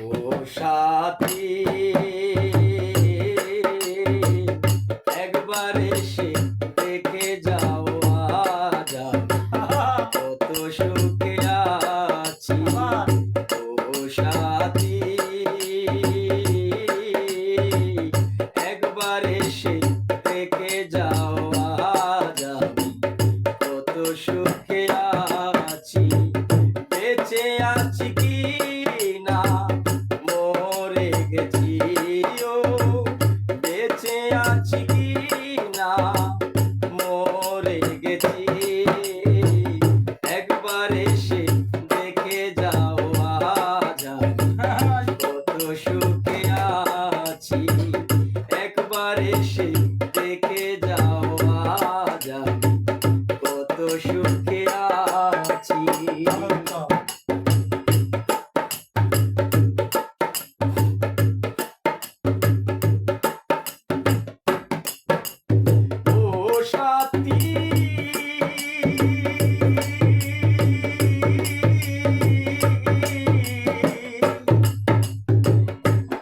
ও সাথী একবার এসে দেখে যাও আজ কত সুখে আছি। ও সাথী একবার এসে দেখে যাও আজ কত সুখে আছি। বেঁচে আছি কি না মরে গেছি, ও বেঁচে আছি কি না মরে গেছি। একবার এসে দেখে যাও আজ কত সুখে আছি। একবার এসে দেখে যাও আজ কত সুখে আছি। ও সাথী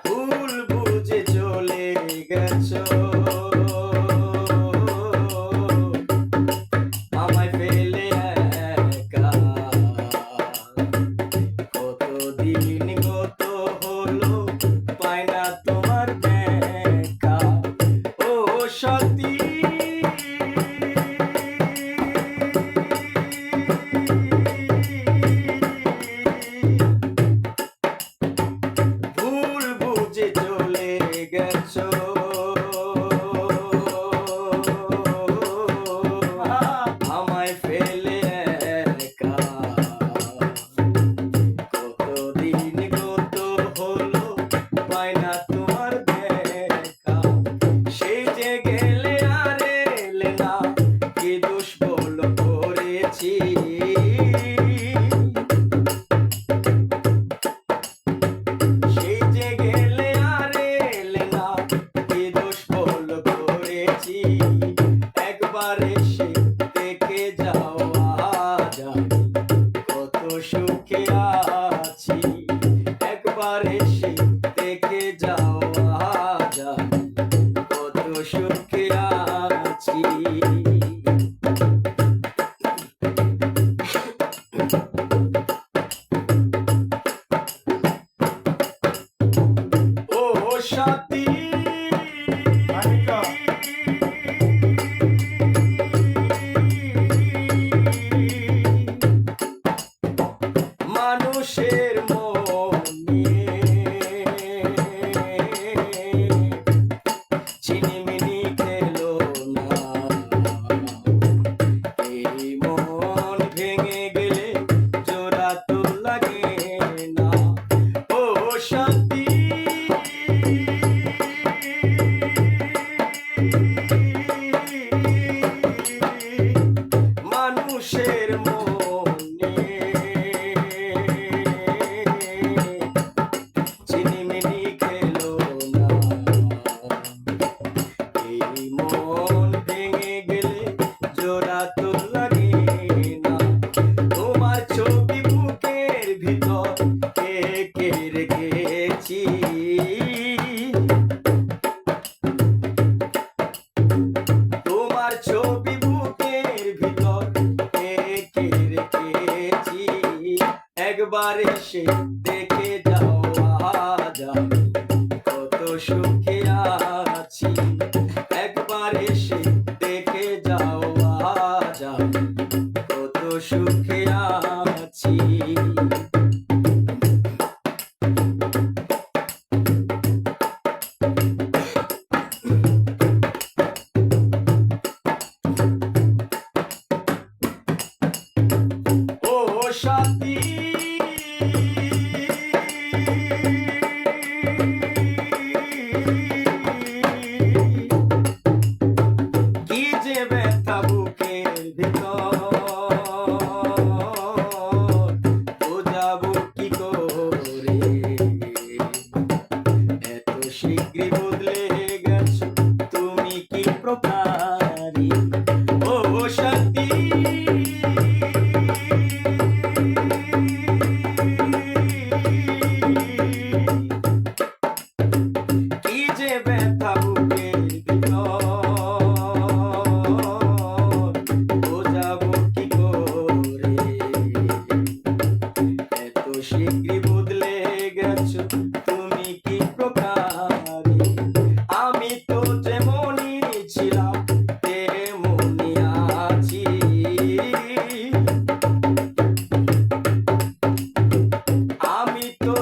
ভুল বুঝে চলে গেছো, আমায় ফেলে একা। কতদিন গত হলো পাই না তোমার দেখা। ও সাথী ভুল বুঝে চলে গেছো, আমায় ফেলে একা। কতদিন গত হলো পাই না তোমার দেখা। সেই যে গেলে আর এলে না, কি দোষ বল করেছি। সেই যে গেলে আর এলে না, কি দোষ বল করেছি। একবার এসে দেখে যাও আজ কত সুখে আছি। একবার এসে দেখে যাও আজ কত সুখে আছি। ও সাথী মানুষের মন নিয়ে ছিনিমিনি খেলো না। এই মন ভেঙে গেলে জোড়া তো লাগে না। ও সাথী বদলে গেছো তুমি কি প্রকারে আমি তো যেমনই ছিলাম তেমনই আছি আমি তো